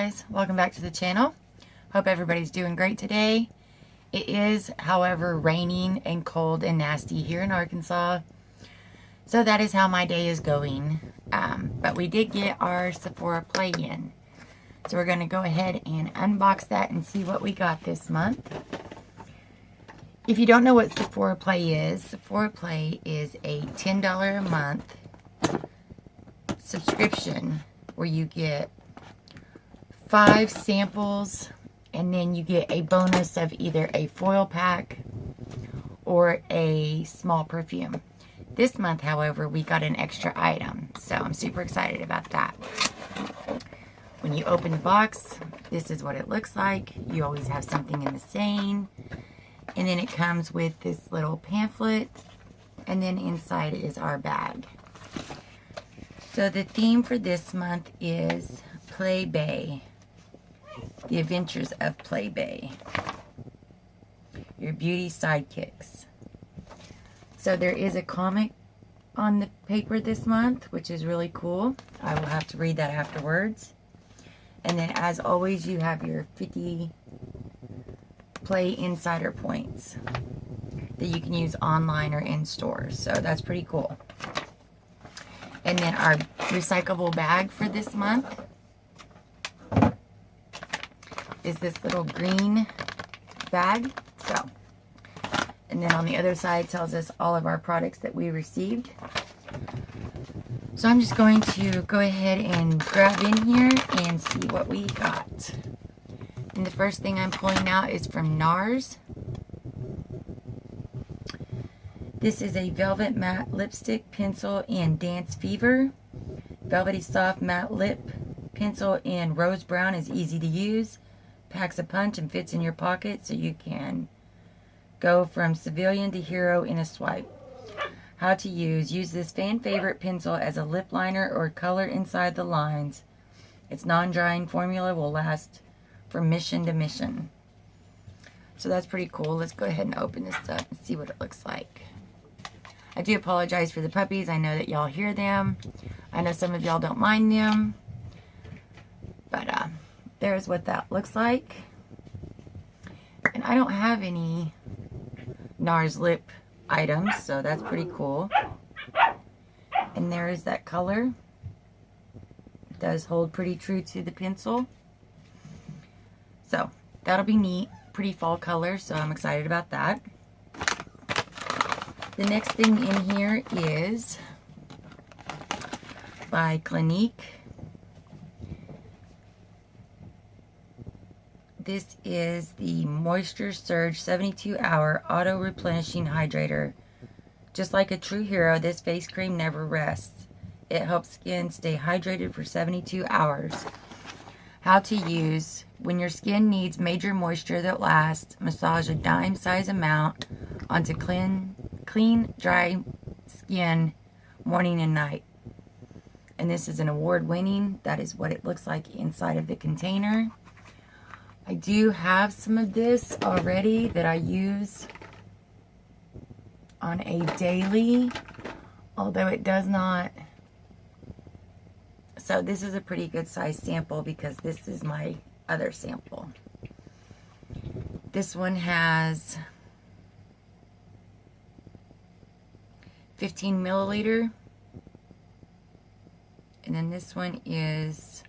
guys, welcome back to the channel. Hope everybody's doing great today. It is, however, raining and cold and nasty here in Arkansas, so that is how my day is going. But we did get our Sephora play in, so we're going to go ahead and unbox that and see what we got this month. If you don't know what Sephora Play is a $10 a month subscription where you get 5 samples and then you get a bonus of either a foil pack or a small perfume. This month, however, we got an extra item, so I'm super excited about that. When you open the box, this is what it looks like. You always have something in the saying, and then it comes with this little pamphlet, and then inside is our bag. So the theme for this month is Play Bay. The Adventures of Play Bay. Your beauty sidekicks. So there is a comic on the paper this month, which is really cool. I will have to read that afterwards. And then as always, you have your 50 Play Insider points that you can use online or in stores. So that's pretty cool. And then our recyclable bag for this month is this little green bag. So, and then on the other side tells us all of our products that we received. So I'm just going to go ahead and grab in here and see what we got. And the first thing I'm pulling out is from NARS. This is a Velvet Matte Lipstick Pencil in Dance Fever. Velvety Soft Matte Lip Pencil in Rose Brown is easy to use. Packs a punch and fits in your pocket, so you can go from civilian to hero in a swipe. How to use. Use this fan favorite pencil as a lip liner or color inside the lines. Its non-drying formula will last from mission to mission. So that's pretty cool. Let's go ahead and open this up and see what it looks like. I do apologize for the puppies. I know that y'all hear them. I know some of y'all don't mind them. But there's what that looks like. And I don't have any NARS lip items, so that's pretty cool. And there is that color. It does hold pretty true to the pencil. So that'll be neat. Pretty fall color, so I'm excited about that. The next thing in here is by Clinique. This is the Moisture Surge 72-hour Auto Replenishing Hydrator. Just like a true hero, this face cream never rests. It helps skin stay hydrated for 72 hours. How to use. When your skin needs major moisture that lasts, massage a dime-size amount onto clean, dry skin morning and night. And this is an award-winning. That is what it looks like inside of the container. I do have some of this already that I use on a daily, although it does not. So this is a pretty good size sample because this is my other sample. This one has 15 milliliter. And then this one is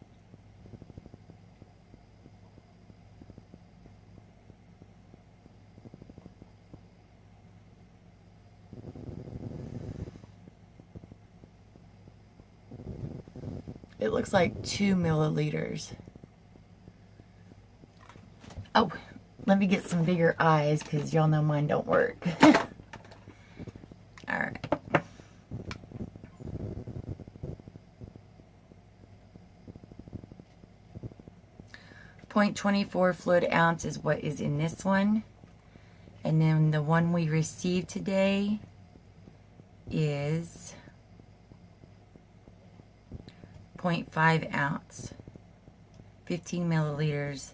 it looks like 2 milliliters. Oh, let me get some bigger eyes because y'all know mine don't work. Alright. 0.24 fluid ounce is what is in this one. And then the one we received today is 0.5 ounce, 15 milliliters,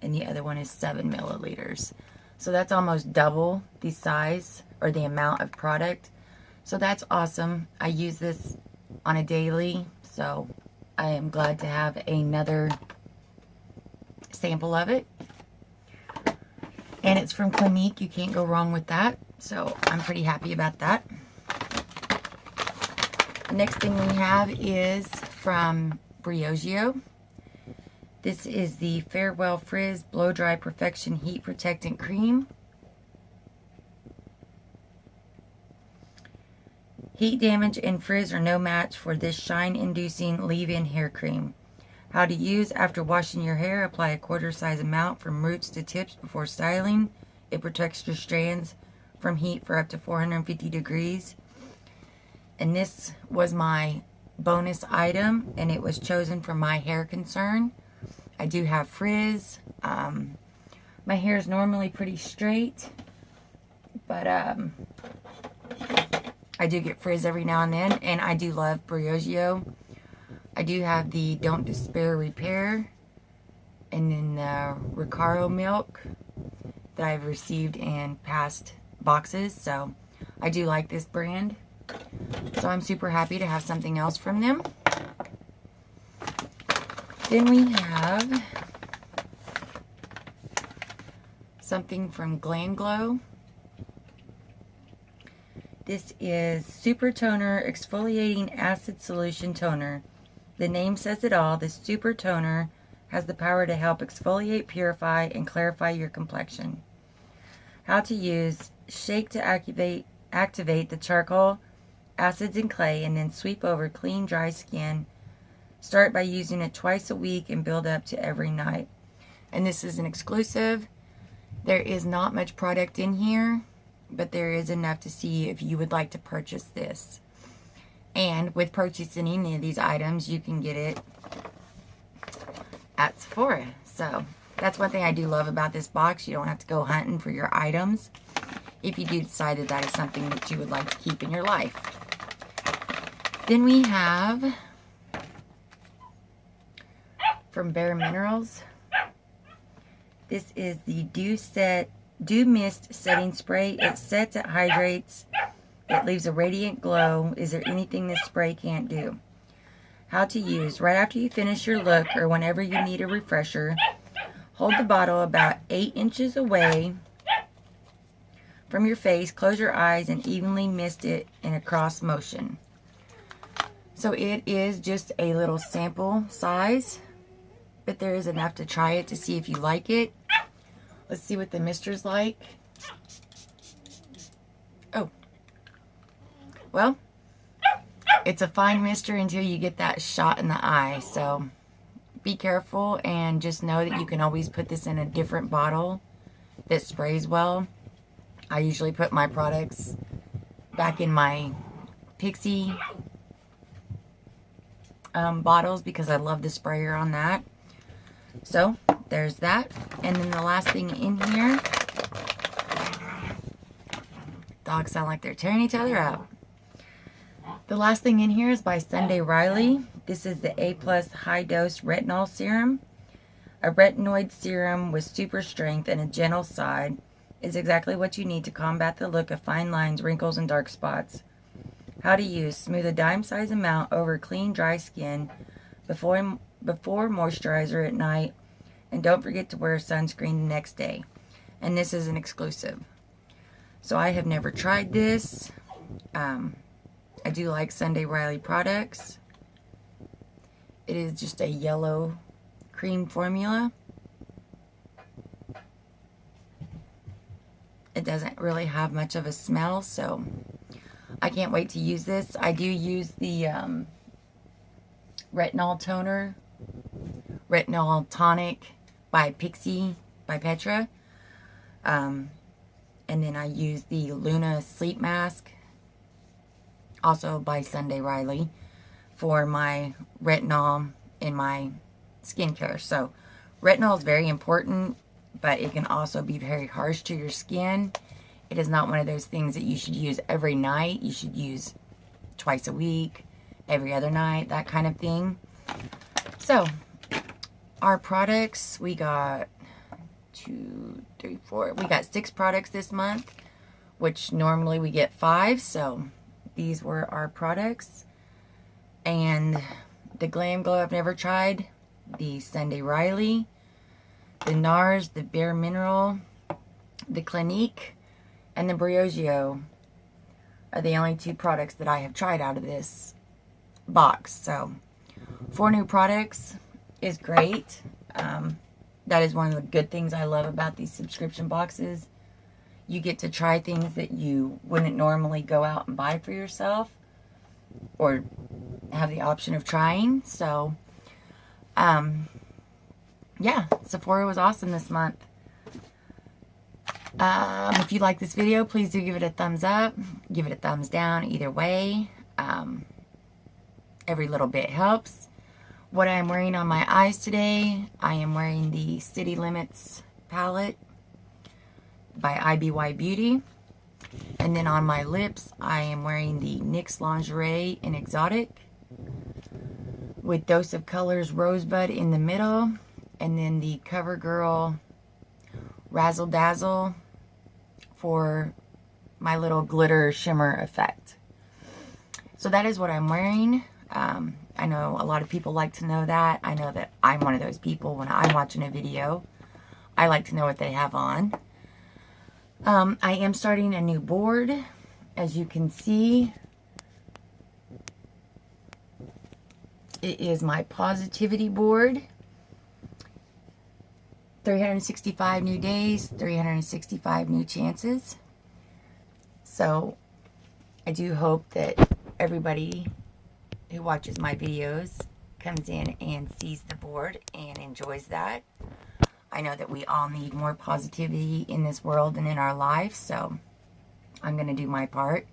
and the other one is 7 milliliters. So that's almost double the size or the amount of product. So that's awesome. I use this on a daily, so I am glad to have another sample of it. And it's from Clinique. You can't go wrong with that. So I'm pretty happy about that. The next thing we have is from Bree O. This is the Farewell Frizz Blow Dry Perfection Heat Protectant Cream. Heat damage and frizz are no match for this shine-inducing leave-in hair cream. How to use: after washing your hair, apply a quarter size amount from roots to tips before styling. It protects your strands from heat for up to 450 degrees. And this was my bonus item, and it was chosen for my hair concern. I do have frizz. My hair is normally pretty straight, but I do get frizz every now and then, and I do love Bree O. I do have the Don't Despair Repair, and then the Recaro Milk that I've received in past boxes, so I do like this brand. So I'm super happy to have something else from them. Then we have something from Glam Glow. This is Super Toner Exfoliating Acid Solution Toner. The name says it all. This super toner has the power to help exfoliate, purify, and clarify your complexion. How to use: shake to activate the charcoal, acids, and clay, and then sweep over clean, dry skin. Start by using it twice a week and build up to every night. And this is an exclusive. There is not much product in here, but there is enough to see if you would like to purchase this. And with purchasing any of these items, you can get it at Sephora. So that's one thing I do love about this box. You don't have to go hunting for your items if you do decide that that is something that you would like to keep in your life. Then we have from Bare Minerals. This is the Dew Mist Setting Spray. It sets, it hydrates, it leaves a radiant glow. Is there anything this spray can't do? How to use: right after you finish your look or whenever you need a refresher, hold the bottle about 8 inches away from your face, close your eyes, and evenly mist it in a cross motion. So it is just a little sample size, but there is enough to try it to see if you like it. Let's see what the mister's like. Oh. Well, it's a fine mister until you get that shot in the eye. So be careful and just know that you can always put this in a different bottle that sprays well. I usually put my products back in my Pixie bottles because I love the sprayer on that. So there's that. And then the last thing in here, dogs sound like they're tearing each other up. The last thing in here is by Sunday Riley. This is the A+ High Dose Retinol Serum. A retinoid serum with super strength and a gentle side is exactly what you need to combat the look of fine lines, wrinkles, and dark spots. How to use: smooth a dime-size amount over clean, dry skin before moisturizer at night, and don't forget to wear sunscreen the next day. And this is an exclusive. So I have never tried this. I do like Sunday Riley products. It is just a yellow cream formula. It doesn't really have much of a smell, so I can't wait to use this. I do use the Retinol Toner, Retinol Tonic by Pixie, by Petra. And then I use the Luna Sleep Mask, also by Sunday Riley, for my retinol in my skincare. So retinol is very important, but it can also be very harsh to your skin. It is not one of those things that you should use every night. You should use twice a week, every other night, that kind of thing. So our products, we got 2, 3, 4. We got 6 products this month, which normally we get 5. So these were our products. And the Glam Glow I've never tried. The Sunday Riley. the NARS, the Bare Mineral, the Clinique, and the Bree O are the only 2 products that I have tried out of this box. So 4 new products is great. That is one of the good things I love about these subscription boxes. You get to try things that you wouldn't normally go out and buy for yourself or have the option of trying. So yeah, Sephora was awesome this month. If you like this video, please do give it a thumbs up, give it a thumbs down, either way. Every little bit helps. What I am wearing on my eyes today, I am wearing the City Limits palette by IBY Beauty. And then on my lips, I am wearing the NYX Lingerie in Exotic with Dose of Colors Rosebud in the middle. And then the CoverGirl Razzle Dazzle for my little glitter shimmer effect. So that is what I'm wearing. I know a lot of people like to know that. I know that I'm one of those people when I'm watching a video. I like to know what they have on. I am starting a new board. As you can see, it is my positivity board. 365 new days, 365 new chances. So I do hope that everybody who watches my videos comes in and sees the board and enjoys that. I know that we all need more positivity in this world and in our life, so I'm going to do my part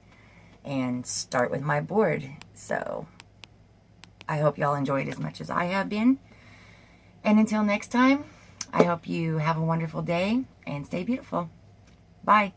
and start with my board. So I hope y'all enjoyed as much as I have been. And until next time, I hope you have a wonderful day and stay beautiful. Bye.